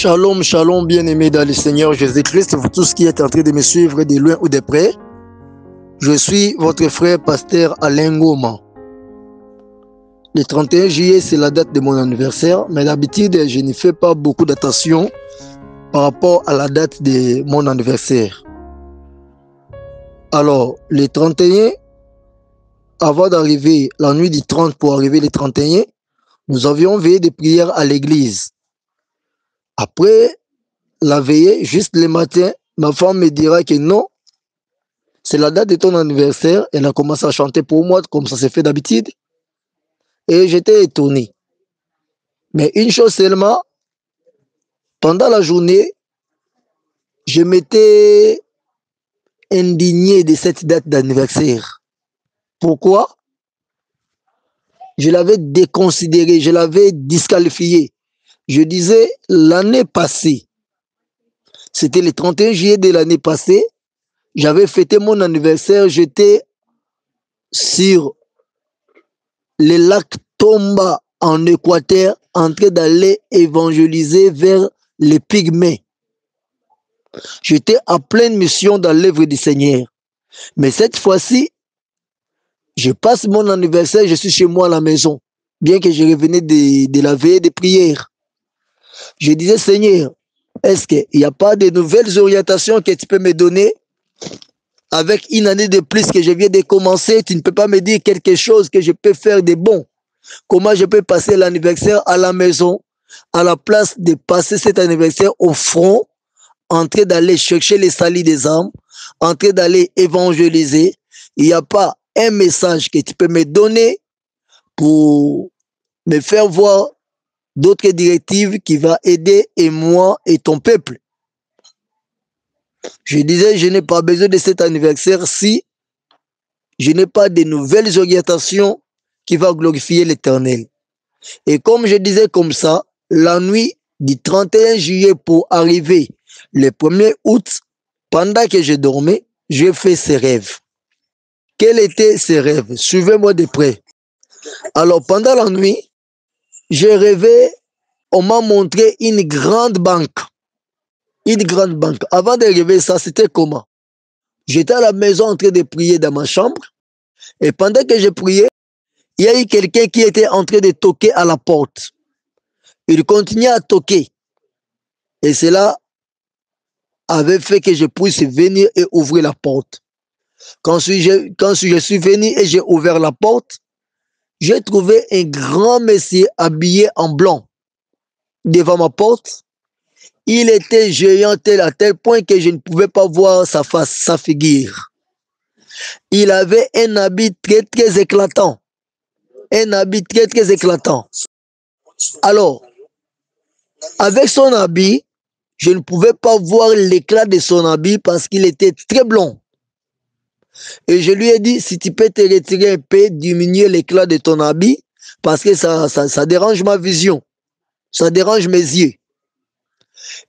Shalom, shalom, bien-aimés dans le Seigneur Jésus-Christ, vous tous qui êtes en train de me suivre de loin ou de près. Je suis votre frère pasteur Alain Ngoma. Le 31 juillet, c'est la date de mon anniversaire, mais d'habitude, je ne fais pas beaucoup d'attention par rapport à la date de mon anniversaire. Alors, le 31, avant d'arriver, la nuit du 30 pour arriver le 31, nous avions veillé des prières à l'église. Après la veillée, juste le matin, ma femme me dira que non, c'est la date de ton anniversaire. Elle a commencé à chanter pour moi, comme ça se fait d'habitude. Et j'étais étonné. Mais une chose seulement, pendant la journée, je m'étais indigné de cette date d'anniversaire. Pourquoi? Je l'avais déconsidéré, je l'avais disqualifié. Je disais, l'année passée, c'était le 31 juillet de l'année passée, j'avais fêté mon anniversaire, j'étais sur le lac Tomba en Équateur, en train d'aller évangéliser vers les Pygmées. J'étais en pleine mission dans l'œuvre du Seigneur. Mais cette fois-ci, je passe mon anniversaire, je suis chez moi à la maison, bien que je revenais de la veille de prière. Je disais, Seigneur, est-ce qu'il n'y a pas de nouvelles orientations que tu peux me donner? Avec une année de plus que je viens de commencer, tu ne peux pas me dire quelque chose que je peux faire de bon. Comment je peux passer l'anniversaire à la maison, à la place de passer cet anniversaire au front, en train d'aller chercher les salis des âmes, en train d'aller évangéliser. Il n'y a pas un message que tu peux me donner pour me faire voir d'autres directives qui vont aider et moi et ton peuple. Je disais, je n'ai pas besoin de cet anniversaire si je n'ai pas de nouvelles orientations qui vont glorifier l'Éternel. Et comme je disais comme ça, la nuit du 31 juillet pour arriver le 1er août, pendant que je dormais, j'ai fait ces rêves. Quels étaient ces rêves? Suivez-moi de près. Alors, pendant la nuit, j'ai rêvé, on m'a montré une grande banque. Une grande banque. Avant d'arriver ça, c'était comment? J'étais à la maison en train de prier dans ma chambre. Et pendant que je priais, il y a eu quelqu'un qui était en train de toquer à la porte. Il continuait à toquer. Et cela avait fait que je puisse venir et ouvrir la porte. Quand je suis venu et j'ai ouvert la porte, j'ai trouvé un grand monsieur habillé en blanc devant ma porte. Il était géant à tel point que je ne pouvais pas voir sa face, sa figure. Il avait un habit très très éclatant. Un habit très très éclatant. Alors, avec son habit, je ne pouvais pas voir l'éclat de son habit parce qu'il était très blanc. Et je lui ai dit, si tu peux te retirer un peu, diminuer l'éclat de ton habit, parce que ça dérange ma vision. Ça dérange mes yeux.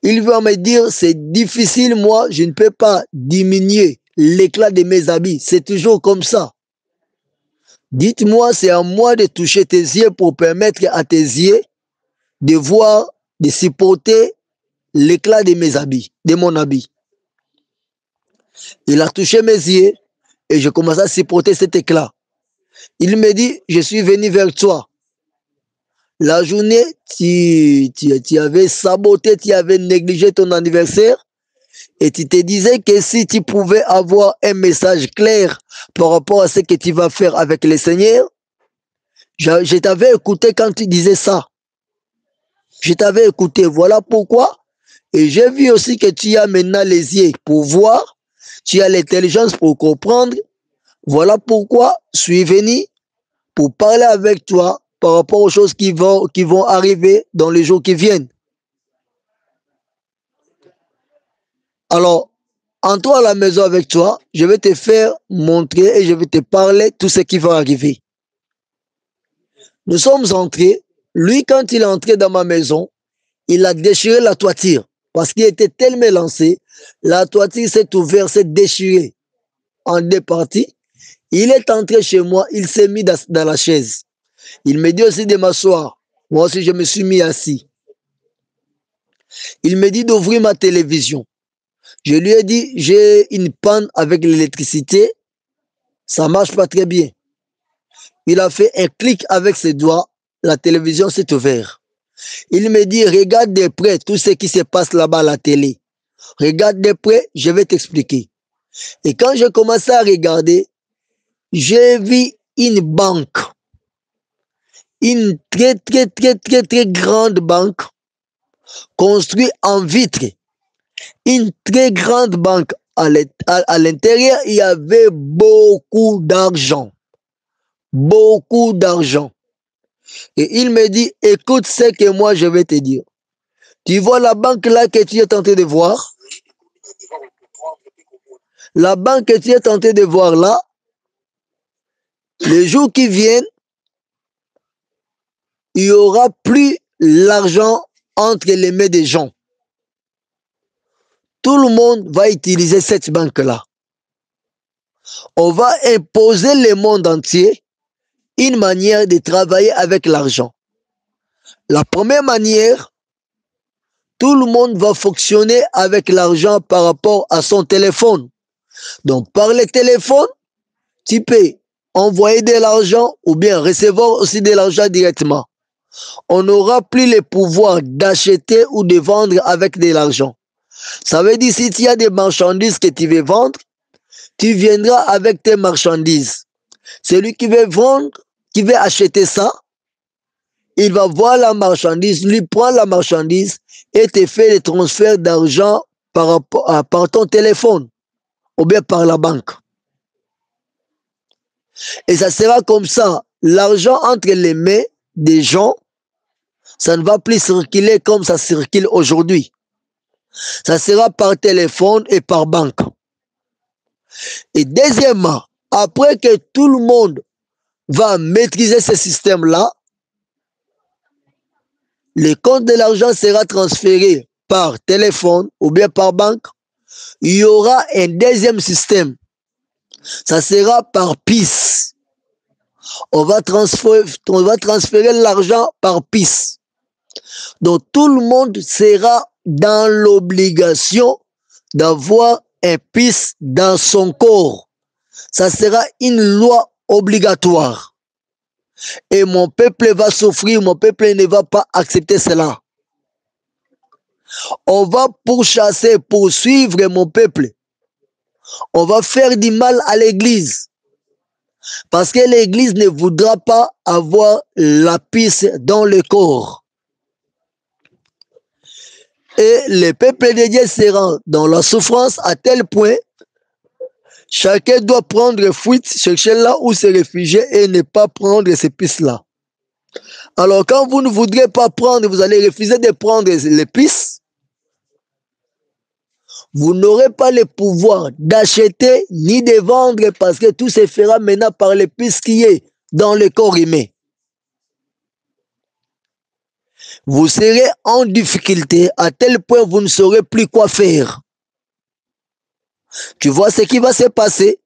Il va me dire, c'est difficile, moi, je ne peux pas diminuer l'éclat de mes habits. C'est toujours comme ça. Dites-moi, c'est à moi de toucher tes yeux pour permettre à tes yeux de voir, de supporter l'éclat de mes habits, de mon habit. Il a touché mes yeux et je commence à supporter cet éclat. Il me dit, je suis venu vers toi. La journée, tu avais saboté, tu avais négligé ton anniversaire et tu te disais que si tu pouvais avoir un message clair par rapport à ce que tu vas faire avec le Seigneur, je t'avais écouté quand tu disais ça. Je t'avais écouté, voilà pourquoi. Et j'ai vu aussi que tu as maintenant les yeux pour voir, tu as l'intelligence pour comprendre. Voilà pourquoi je suis venu pour parler avec toi par rapport aux choses qui vont arriver dans les jours qui viennent. Alors, entre à la maison avec toi, je vais te faire montrer et je vais te parler tout ce qui va arriver. Nous sommes entrés. Lui, quand il est entré dans ma maison, il a déchiré la toiture parce qu'il était tellement lancé. La toiture s'est ouverte, s'est déchirée en deux parties. Il est entré chez moi, il s'est mis dans la chaise. Il me dit aussi de m'asseoir. Moi aussi, je me suis mis assis. Il me dit d'ouvrir ma télévision. Je lui ai dit, j'ai une panne avec l'électricité, ça marche pas très bien. Il a fait un clic avec ses doigts, la télévision s'est ouverte. Il me dit, regarde de près tout ce qui se passe là-bas à la télé. Regarde de près, je vais t'expliquer. Et quand j'ai commencé à regarder, j'ai vu une banque. Une très grande banque construite en vitre. Une très grande banque. À l'intérieur, il y avait beaucoup d'argent. Beaucoup d'argent. Et il me dit, écoute ce que moi je vais te dire. Tu vois la banque là que tu es tenté de voir? La banque que tu es tenté de voir là, les jours qui viennent, il n'y aura plus l'argent entre les mains des gens. Tout le monde va utiliser cette banque-là. On va imposer le monde entier une manière de travailler avec l'argent. La première manière, tout le monde va fonctionner avec l'argent par rapport à son téléphone. Donc, par le téléphone, tu peux envoyer de l'argent ou bien recevoir aussi de l'argent directement. On n'aura plus le pouvoir d'acheter ou de vendre avec de l'argent. Ça veut dire si tu as des marchandises que tu veux vendre, tu viendras avec tes marchandises. Celui qui veut vendre, qui veut acheter ça, il va voir la marchandise, lui prend la marchandise et te fait le transfert d'argent par ton téléphone ou bien par la banque. Et ça sera comme ça. L'argent entre les mains des gens, ça ne va plus circuler comme ça circule aujourd'hui. Ça sera par téléphone et par banque. Et deuxièmement, après que tout le monde va maîtriser ce système-là, le compte de l'argent sera transféré par téléphone ou bien par banque. Il y aura un deuxième système. Ça sera par PIS. On va transférer l'argent par PIS. Donc tout le monde sera dans l'obligation d'avoir un PIS dans son corps. Ça sera une loi obligatoire. Et mon peuple va souffrir, mon peuple ne va pas accepter cela. On va pourchasser, poursuivre mon peuple. On va faire du mal à l'église. Parce que l'église ne voudra pas avoir la PIS dans le corps. Et le peuple de Dieu sera dans la souffrance à tel point, chacun doit prendre fuite, chercher là où se réfugier et ne pas prendre ces pistes-là. Alors quand vous ne voudrez pas prendre, vous allez refuser de prendre les pistes, vous n'aurez pas le pouvoir d'acheter ni de vendre parce que tout se fera maintenant par les pistes qui est dans le corps humain. Vous serez en difficulté à tel point vous ne saurez plus quoi faire. Tu vois ce qui va se passer?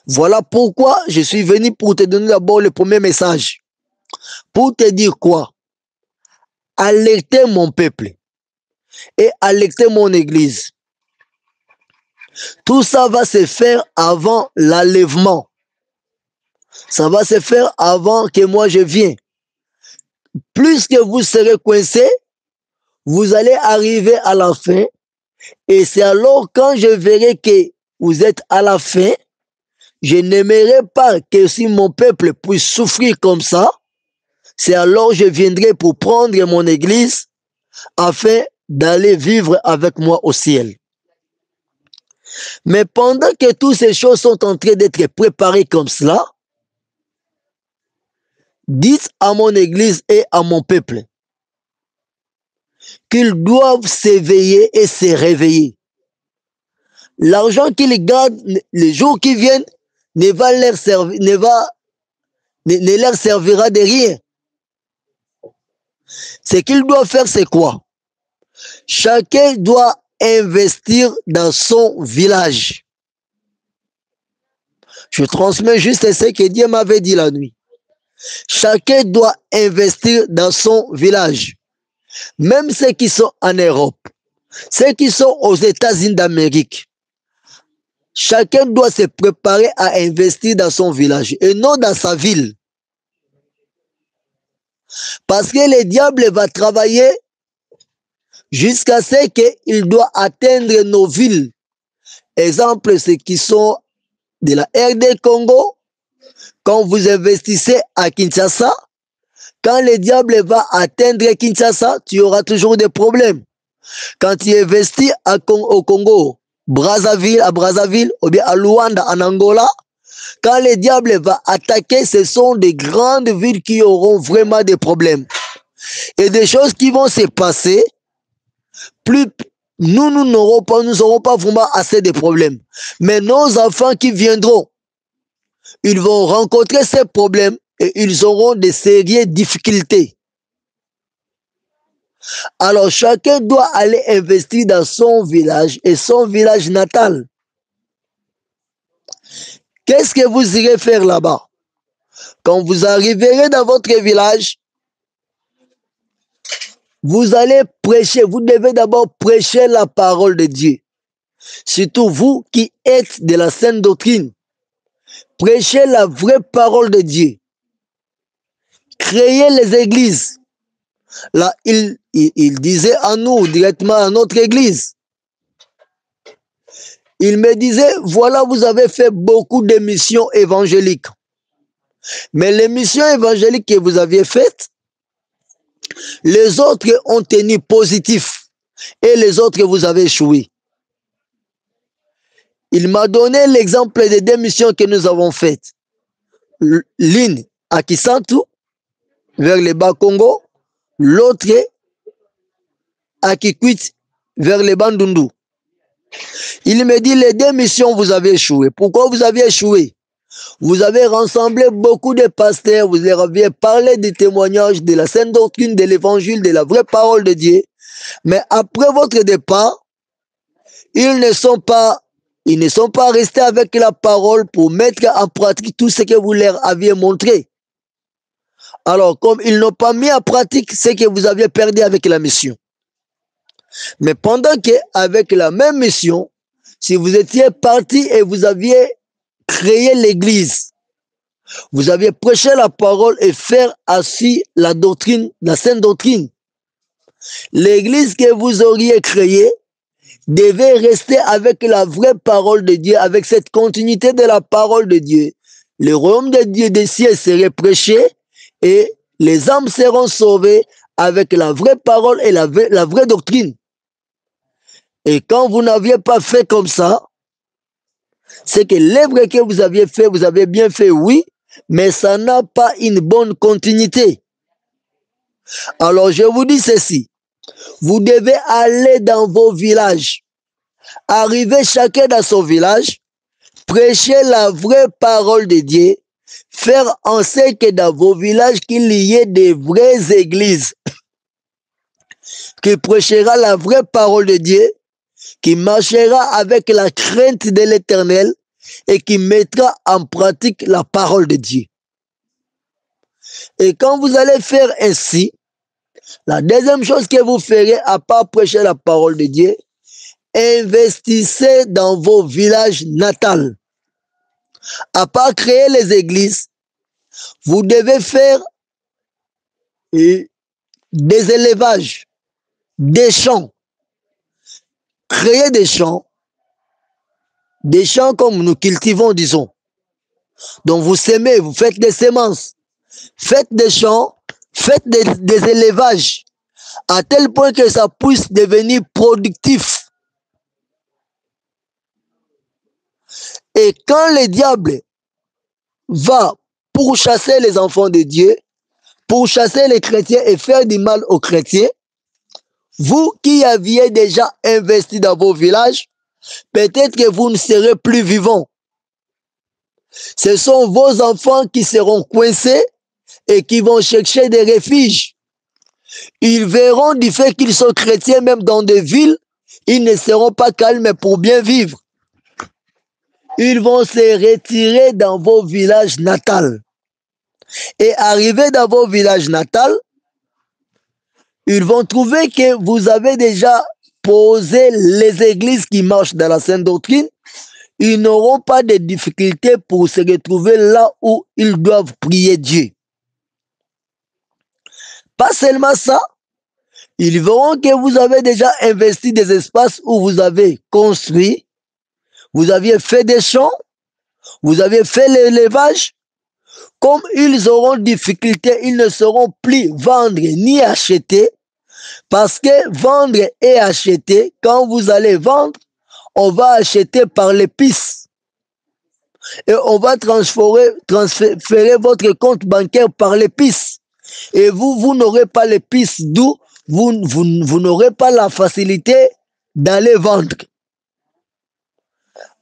Voilà pourquoi je suis venu pour te donner d'abord le premier message. Pour te dire quoi? Alerter mon peuple et alerter mon église. Tout ça va se faire avant l'enlèvement. Ça va se faire avant que moi je vienne. Plus que vous serez coincés, vous allez arriver à la fin. Et c'est alors quand je verrai que vous êtes à la fin, je n'aimerais pas que si mon peuple puisse souffrir comme ça, c'est alors je viendrai pour prendre mon église afin d'aller vivre avec moi au ciel. Mais pendant que toutes ces choses sont en train d'être préparées comme cela, dites à mon église et à mon peuple qu'ils doivent s'éveiller et se réveiller. L'argent qu'ils gardent les jours qui viennent ne leur servira de rien. Ce qu'ils doivent faire, c'est quoi? Chacun doit investir dans son village. Je transmets juste ce que Dieu m'avait dit la nuit. Chacun doit investir dans son village. même ceux qui sont en Europe, ceux qui sont aux États-Unis d'Amérique, chacun doit se préparer à investir dans son village et non dans sa ville. Parce que le diable va travailler jusqu'à ce qu'il doit atteindre nos villes. Exemple, ceux qui sont de la RD Congo, quand vous investissez à Kinshasa, quand le diable va atteindre Kinshasa, tu auras toujours des problèmes. Quand tu investis au Congo, à Brazzaville, ou bien à Luanda, en Angola, quand le diable va attaquer, ce sont des grandes villes qui auront vraiment des problèmes. Et des choses qui vont se passer, plus nous n'aurons pas vraiment assez de problèmes. Mais nos enfants qui viendront, ils vont rencontrer ces problèmes et ils auront de sérieuses difficultés. Alors chacun doit aller investir dans son village et son village natal. Qu'est-ce que vous irez faire là-bas? Quand vous arriverez dans votre village, vous allez prêcher, vous devez d'abord prêcher la parole de Dieu. Surtout vous qui êtes de la sainte doctrine. Prêchez la vraie parole de Dieu. Créez les églises. Là, il disait à nous, directement à notre église. Il me disait, voilà, vous avez fait beaucoup de missions évangéliques. Mais les missions évangéliques que vous aviez faites, les autres ont tenu positif et les autres vous avez échoué. Il m'a donné l'exemple des deux missions que nous avons faites. L'une à Kisantu, vers le Bas-Congo, l'autre à Kikwit, vers le Bandundu. Il me dit, les deux missions, vous avez échoué. Pourquoi vous avez échoué? Vous avez rassemblé beaucoup de pasteurs, vous leur aviez parlé des témoignages de la sainte doctrine, de l'évangile, de la vraie parole de Dieu. Mais après votre départ, ils ne sont pas restés avec la parole pour mettre en pratique tout ce que vous leur aviez montré. Alors, comme ils n'ont pas mis en pratique ce que vous aviez perdu avec la mission. Mais pendant qu'avec la même mission, si vous étiez parti et vous aviez créé l'église, vous aviez prêché la parole et faire ainsi la doctrine, la sainte doctrine, l'église que vous auriez créée devait rester avec la vraie parole de Dieu, avec cette continuité de la parole de Dieu. Le royaume de Dieu des cieux serait prêché et les âmes seront sauvées avec la vraie parole et la vraie doctrine. Et quand vous n'aviez pas fait comme ça, c'est que l'œuvre que vous aviez fait, vous avez bien fait, oui, mais ça n'a pas une bonne continuité. Alors je vous dis ceci, vous devez aller dans vos villages, arriver chacun dans son village, prêcher la vraie parole de Dieu, faire en sorte que dans vos villages qu'il y ait des vraies églises qui prêchera la vraie parole de Dieu, qui marchera avec la crainte de l'Éternel et qui mettra en pratique la parole de Dieu. Et quand vous allez faire ainsi, la deuxième chose que vous ferez, à part prêcher la parole de Dieu, investissez dans vos villages natals. À part créer les églises, vous devez faire des élevages, des champs. Créer des champs comme nous cultivons, disons. Donc vous semez, vous faites des semences, faites des champs, faites des élevages, à tel point que ça puisse devenir productif. Et quand le diable va pourchasser les enfants de Dieu, pourchasser les chrétiens et faire du mal aux chrétiens, vous qui aviez déjà investi dans vos villages, peut-être que vous ne serez plus vivants. Ce sont vos enfants qui seront coincés et qui vont chercher des refuges. Ils verront du fait qu'ils sont chrétiens même dans des villes, ils ne seront pas calmes pour bien vivre. Ils vont se retirer dans vos villages natals. Et arriver dans vos villages natals, ils vont trouver que vous avez déjà posé les églises qui marchent dans la sainte doctrine. Ils n'auront pas de difficultés pour se retrouver là où ils doivent prier Dieu. Pas seulement ça, ils verront que vous avez déjà investi des espaces où vous avez construit, vous aviez fait des champs, vous avez fait l'élevage. Comme ils auront difficulté, ils ne sauront plus vendre ni acheter, parce que vendre et acheter, quand vous allez vendre, on va acheter par l'épice. Et on va transférer votre compte bancaire par l'épice. Et vous n'aurez pas l'épice, d'où vous n'aurez pas la facilité d'aller vendre.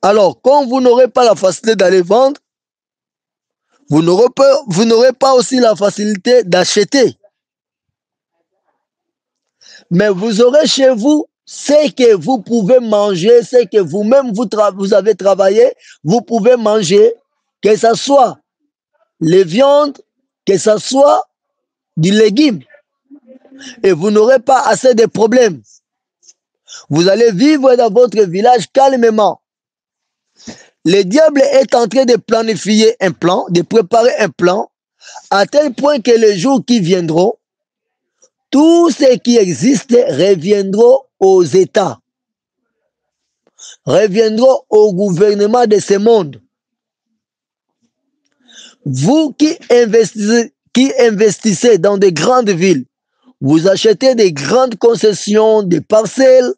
Alors, quand vous n'aurez pas la facilité d'aller vendre, vous n'aurez pas aussi la facilité d'acheter. Mais vous aurez chez vous ce que vous pouvez manger, ce que vous-même vous avez travaillé, vous pouvez manger, que ce soit les viandes, que ce soit du légume. Et vous n'aurez pas assez de problèmes. Vous allez vivre dans votre village calmement. Le diable est en train de planifier un plan, de préparer un plan, à tel point que les jours qui viendront, tout ce qui existe reviendra aux États, reviendra au gouvernement de ce monde. Vous qui investissez dans de grandes villes, vous achetez des grandes concessions, des parcelles,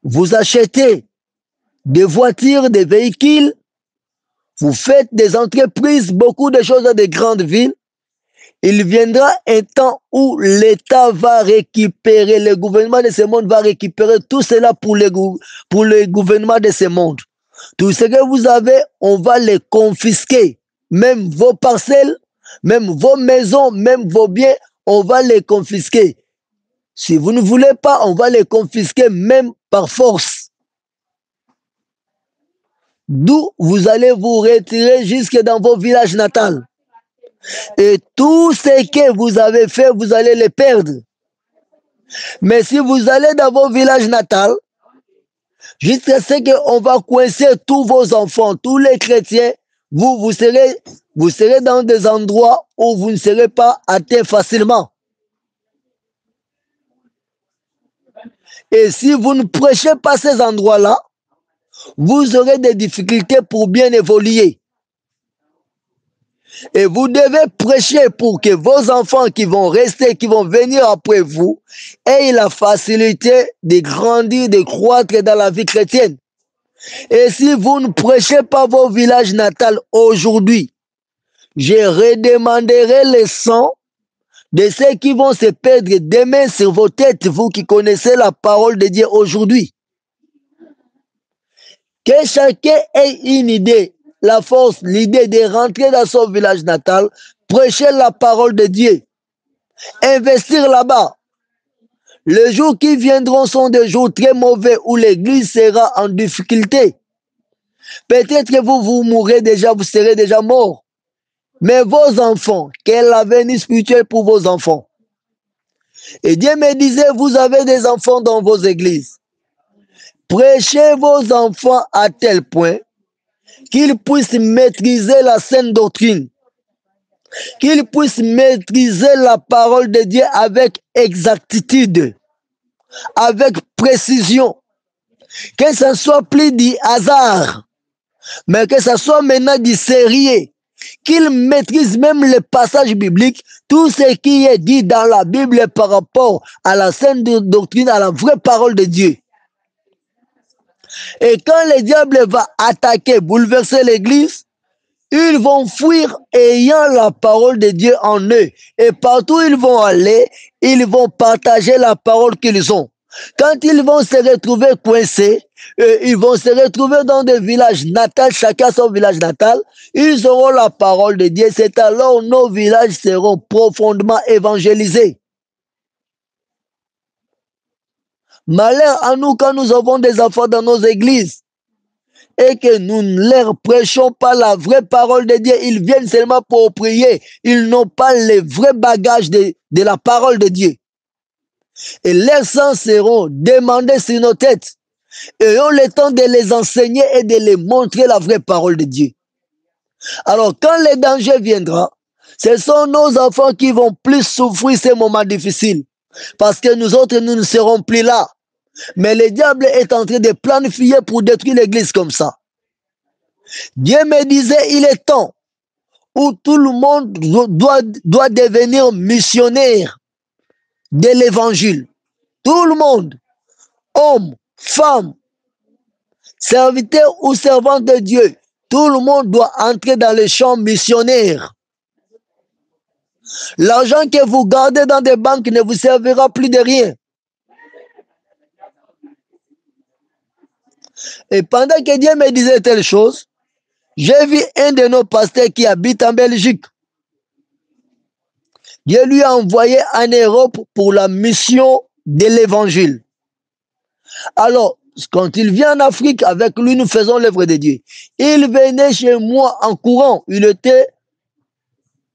vous achetez des voitures, des véhicules, vous faites des entreprises, beaucoup de choses dans de grandes villes. Il viendra un temps où l'État va récupérer, le gouvernement de ce monde va récupérer tout cela pour le gouvernement de ce monde. Tout ce que vous avez, on va les confisquer. Même vos parcelles, même vos maisons, même vos biens, on va les confisquer. Si vous ne voulez pas, on va les confisquer même par force. D'où vous allez vous retirer jusque dans vos villages natals. Et tout ce que vous avez fait, vous allez les perdre. Mais si vous allez dans vos villages natals, jusqu'à ce qu'on va coincer tous vos enfants, tous les chrétiens, vous serez dans des endroits où vous ne serez pas atteints facilement. Et si vous ne prêchez pas ces endroits-là, vous aurez des difficultés pour bien évoluer. Et vous devez prêcher pour que vos enfants qui vont rester, qui vont venir après vous, aient la facilité de grandir, de croître dans la vie chrétienne. Et si vous ne prêchez pas vos villages natals aujourd'hui, je redemanderai le sang de ceux qui vont se perdre demain sur vos têtes, vous qui connaissez la parole de Dieu aujourd'hui. Que chacun ait une idée, la force, l'idée de rentrer dans son village natal, prêcher la parole de Dieu, investir là-bas. Les jours qui viendront sont des jours très mauvais où l'église sera en difficulté. Peut-être que vous mourrez déjà, vous serez déjà mort. Mais vos enfants, quel avenir spirituel pour vos enfants? Et Dieu me disait, vous avez des enfants dans vos églises. Prêchez vos enfants à tel point qu'ils puissent maîtriser la sainte doctrine, qu'ils puissent maîtriser la parole de Dieu avec exactitude, avec précision, que ce soit plus du hasard, mais que ce soit maintenant du sérieux, qu'ils maîtrisent même les passages bibliques, tout ce qui est dit dans la Bible par rapport à la sainte doctrine, à la vraie parole de Dieu. Et quand le diable va attaquer, bouleverser l'église, ils vont fuir ayant la parole de Dieu en eux. Et partout où ils vont aller, ils vont partager la parole qu'ils ont. Quand ils vont se retrouver coincés, ils vont se retrouver dans des villages natals, chacun son village natal, ils auront la parole de Dieu. C'est alors nos villages seront profondément évangélisés. Malheur à nous quand nous avons des enfants dans nos églises et que nous ne leur prêchons pas la vraie parole de Dieu. Ils viennent seulement pour prier. Ils n'ont pas les vrais bagages de la parole de Dieu. Et leurs sangs seront demandés sur nos têtes. Et ont le temps de les enseigner et de les montrer la vraie parole de Dieu. Alors, quand le danger viendra, ce sont nos enfants qui vont plus souffrir ces moments difficiles. Parce que nous autres, nous ne serons plus là. Mais le diable est en train de planifier pour détruire l'église comme ça. Dieu me disait, il est temps où tout le monde doit devenir missionnaire de l'évangile. Tout le monde, hommes, femmes, serviteurs ou servantes de Dieu, tout le monde doit entrer dans le champ missionnaire. L'argent que vous gardez dans des banques ne vous servira plus de rien. Et pendant que Dieu me disait telle chose, j'ai vu un de nos pasteurs qui habite en Belgique. Dieu lui a envoyé en Europe pour la mission de l'évangile. Alors, quand il vient en Afrique, avec lui, nous faisons l'œuvre de Dieu. Il venait chez moi en courant. Il était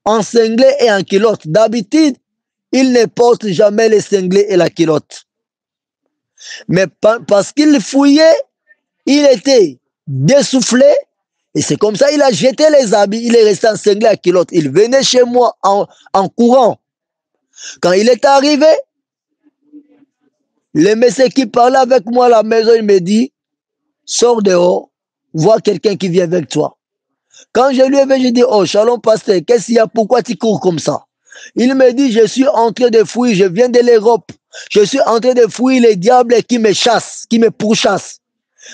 en cinglet et en culotte. D'habitude, il ne porte jamais les cinglés et la culotte. Mais parce qu'il fouillait, il était dessoufflé. Et c'est comme ça, il a jeté les habits. Il est resté en cinglet et en culotte. Il venait chez moi en courant. Quand il est arrivé, le monsieur qui parlait avec moi à la maison, il me dit, sors dehors, vois quelqu'un qui vient avec toi. Quand je lui ai vu, je dis, oh, shalom pasteur, qu'est-ce qu'il y a, pourquoi tu cours comme ça? Il me dit, je suis en train de fuir, je viens de l'Europe. Je suis en train de fuir les diables qui me chassent, qui me pourchassent.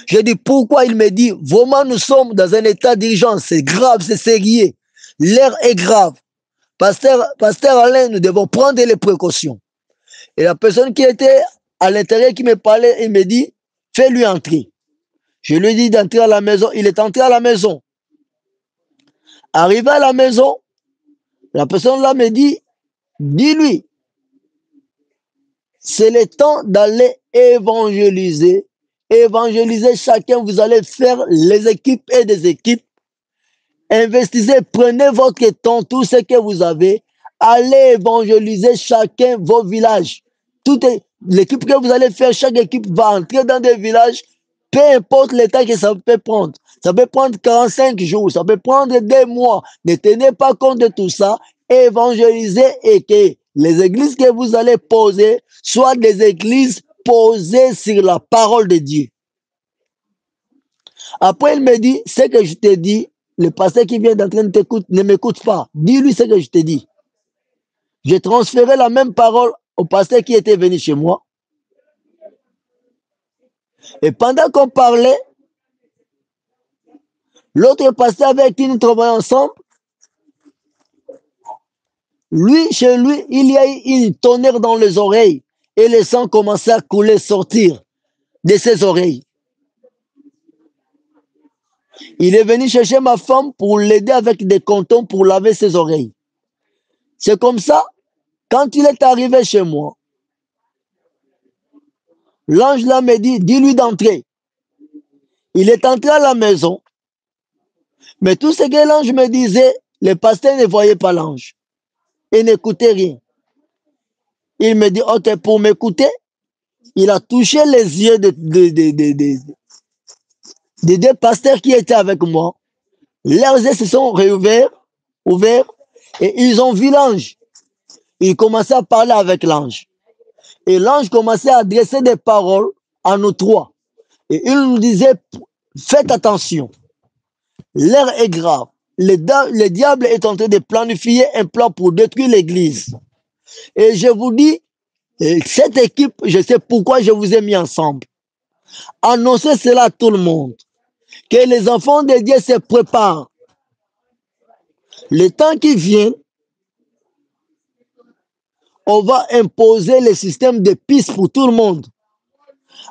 Je dis, pourquoi? Il me dit, vraiment, nous sommes dans un état d'urgence, c'est grave, c'est sérieux. L'air est grave. Pasteur Alain, nous devons prendre les précautions. Et la personne qui était à l'intérieur qui me parlait, il me dit, fais-lui entrer. Je lui ai dit d'entrer à la maison. Il est entré à la maison. Arrivé à la maison, la personne là me dit, dis-lui, c'est le temps d'aller évangéliser. Évangéliser chacun, vous allez faire les équipes et des équipes. Investissez, prenez votre temps, tout ce que vous avez. Allez évangéliser chacun vos villages. L'équipe que vous allez faire, chaque équipe va entrer dans des villages, peu importe le temps que ça peut prendre. Ça peut prendre 45 jours, ça peut prendre 2 mois. Ne tenez pas compte de tout ça. Évangélisez et que les églises que vous allez poser soient des églises posées sur la parole de Dieu. Après, il me dit, ce que je t'ai dit, le pasteur qui vient d'entrer ne m'écoute pas. Dis-lui ce que je t'ai dit. J'ai transféré la même parole au pasteur qui était venu chez moi. Et pendant qu'on parlait, l'autre pasteur avec qui nous travaillons ensemble, lui, chez lui, il y a eu une tonnerre dans les oreilles et le sang commençait à couler, sortir de ses oreilles. Il est venu chercher ma femme pour l'aider avec des cotons pour laver ses oreilles. C'est comme ça, quand il est arrivé chez moi, l'ange là me dit, dis-lui d'entrer. Il est entré à la maison, mais tout ce que l'ange me disait, le pasteur ne voyait pas l'ange. Il n'écoutait rien. Il me dit, ok, pour m'écouter, il a touché les yeux des 2 pasteurs qui étaient avec moi. Leurs yeux se sont ouverts, et ils ont vu l'ange. Il commençait à parler avec l'ange. Et l'ange commençait à adresser des paroles à nous 3. Et il nous disait, faites attention. L'air est grave. Le diable est en train de planifier un plan pour détruire l'église. Et je vous dis, cette équipe, je sais pourquoi je vous ai mis ensemble. Annoncez cela à tout le monde. Que les enfants de Dieu se préparent. Le temps qui vient, on va imposer le système de pistes pour tout le monde.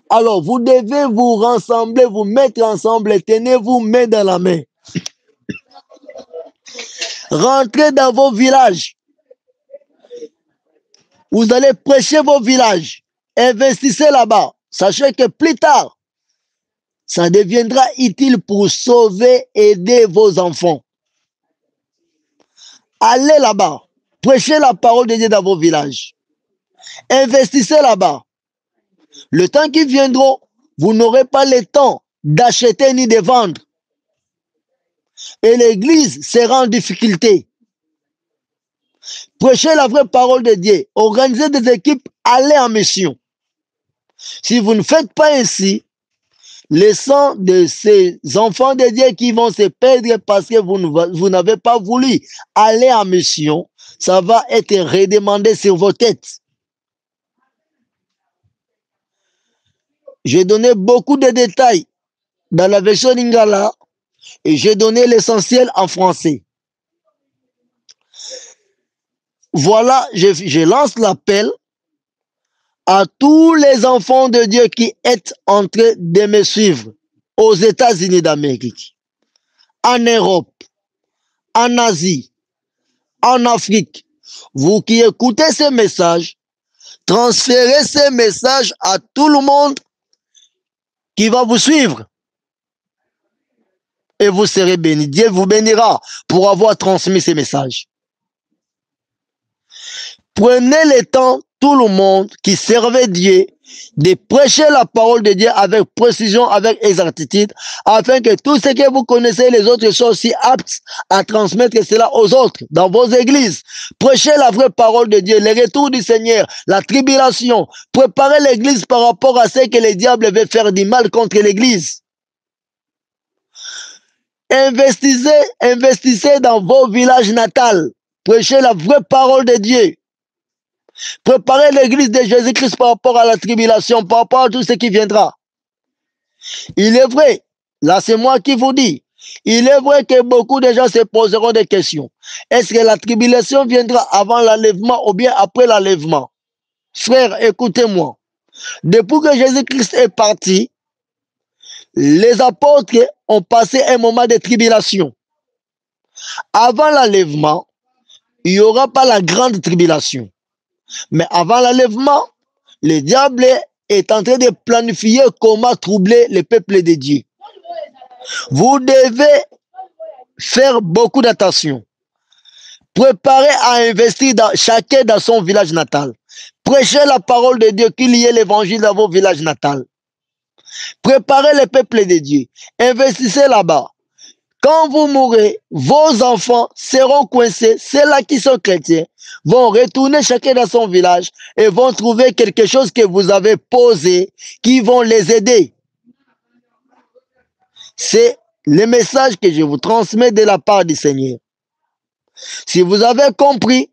Alors, vous devez vous rassembler, vous mettre ensemble et tenez-vous main dans la main. Rentrez dans vos villages. Vous allez prêcher vos villages. Investissez là-bas. Sachez que plus tard, ça deviendra utile pour sauver, aider vos enfants. Allez là-bas. Prêchez la parole de Dieu dans vos villages. Investissez là-bas. Le temps qui viendra, vous n'aurez pas le temps d'acheter ni de vendre. Et l'église sera en difficulté. Prêchez la vraie parole de Dieu. Organisez des équipes, allez en mission. Si vous ne faites pas ainsi, les sangs de ces enfants de Dieu qui vont se perdre parce que vous n'avez pas voulu aller en mission, ça va être redemandé sur vos têtes. J'ai donné beaucoup de détails dans la version Lingala et j'ai donné l'essentiel en français. Voilà, je lance l'appel à tous les enfants de Dieu qui êtes en train de me suivre aux États-Unis d'Amérique, en Europe, en Asie, en Afrique. Vous qui écoutez ces messages, transférez ces messages à tout le monde qui va vous suivre. Et vous serez bénis. Dieu vous bénira pour avoir transmis ces messages. Prenez le temps, tout le monde qui servait Dieu, de prêcher la parole de Dieu avec précision, avec exactitude, afin que tout ce que vous connaissez, les autres soient aussi aptes à transmettre cela aux autres, dans vos églises. Prêchez la vraie parole de Dieu, le retour du Seigneur, la tribulation. Préparez l'église par rapport à ce que le diable veut faire du mal contre l'église. Investissez dans vos villages natals. Prêchez la vraie parole de Dieu. Préparez l'église de Jésus-Christ par rapport à la tribulation, par rapport à tout ce qui viendra. Il est vrai, là c'est moi qui vous dis, il est vrai que beaucoup de gens se poseront des questions. Est-ce que la tribulation viendra avant l'enlèvement ou bien après l'enlèvement? Frère, écoutez-moi. Depuis que Jésus-Christ est parti, les apôtres ont passé un moment de tribulation. Avant l'enlèvement, il n'y aura pas la grande tribulation. Mais avant l'enlèvement, le diable est en train de planifier comment troubler le peuple de Dieu. Vous devez faire beaucoup d'attention. Préparez à investir chacun dans son village natal. Prêchez la parole de Dieu, qu'il y ait l'évangile dans vos villages natals. Préparez le peuple de Dieu. Investissez là-bas. Quand vous mourrez, vos enfants seront coincés. Ceux-là qui sont chrétiens vont retourner chacun dans son village et vont trouver quelque chose que vous avez posé qui vont les aider. C'est le message que je vous transmets de la part du Seigneur. Si vous avez compris,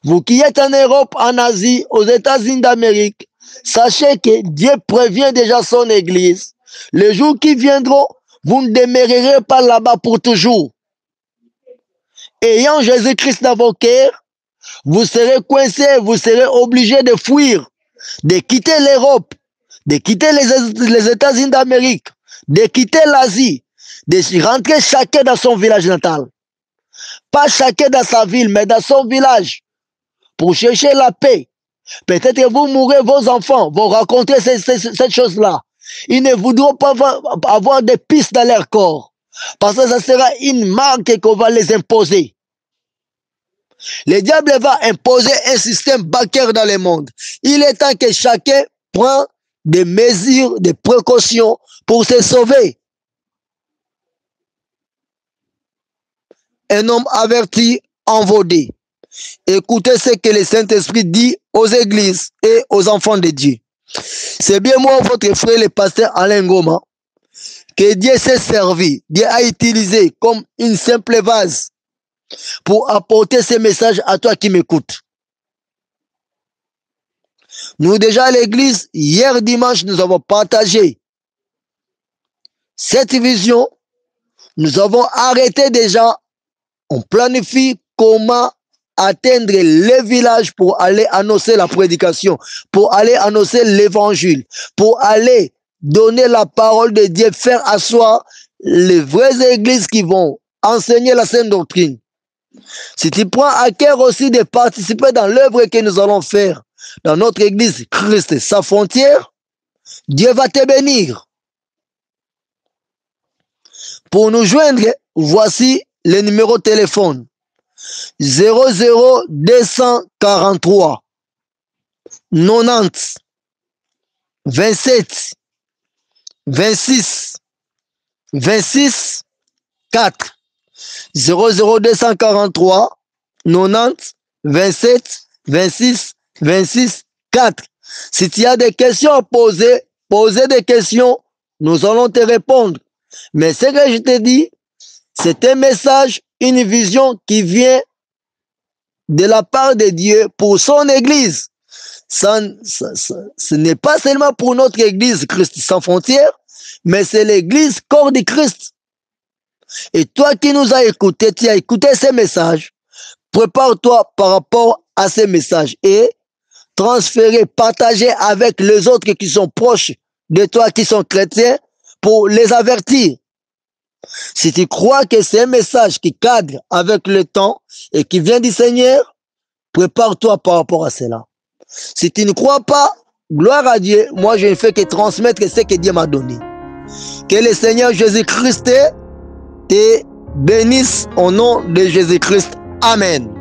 vous qui êtes en Europe, en Asie, aux États-Unis d'Amérique, sachez que Dieu prévient déjà son Église. Les jours qui viendront, vous ne demeurerez pas là-bas pour toujours. Ayant Jésus-Christ dans vos cœurs, vous serez coincés, vous serez obligés de fuir, de quitter l'Europe, de quitter les États-Unis d'Amérique, de quitter l'Asie, de rentrer chacun dans son village natal. Pas chacun dans sa ville, mais dans son village, pour chercher la paix. Peut-être que vous mourrez, vos enfants vont raconter cette chose-là. Ils ne voudront pas avoir des pistes dans leur corps. Parce que ça sera une marque qu'on va les imposer. Le diable va imposer un système bancaire dans le monde. Il est temps que chacun prenne des mesures, des précautions pour se sauver. Un homme averti en vaut deux. Écoutez ce que le Saint-Esprit dit aux églises et aux enfants de Dieu. C'est bien moi, votre frère, le pasteur Alain Ngoma, que Dieu s'est servi, Dieu a utilisé comme une simple vase pour apporter ce message à toi qui m'écoutes. Nous déjà à l'église, hier dimanche, nous avons partagé cette vision. Nous avons arrêté déjà, on planifie comment atteindre les villages pour aller annoncer la prédication, pour aller annoncer l'évangile, pour aller donner la parole de Dieu, faire asseoir les vraies églises qui vont enseigner la sainte doctrine. Si tu prends à cœur aussi de participer dans l'œuvre que nous allons faire dans notre église Christ sa frontière, Dieu va te bénir. Pour nous joindre, voici le numéro de téléphone 00243 90 27 26 26 4 00243 90 27 26 26 4. Si tu as des questions à poser, posez des questions, nous allons te répondre. Mais ce que je te dis, c'est un message, une vision qui vient de la part de Dieu pour son Église. Ce n'est pas seulement pour notre Église Christ sans frontières, mais c'est l'Église corps de Christ. Et toi qui nous as écouté, tu as écouté ces messages, prépare-toi par rapport à ces messages et transférer, partager avec les autres qui sont proches de toi, qui sont chrétiens, pour les avertir. Si tu crois que c'est un message qui cadre avec le temps et qui vient du Seigneur, prépare-toi par rapport à cela. Si tu ne crois pas, gloire à Dieu, moi je ne fais que transmettre ce que Dieu m'a donné. Que le Seigneur Jésus-Christ te bénisse au nom de Jésus-Christ. Amen.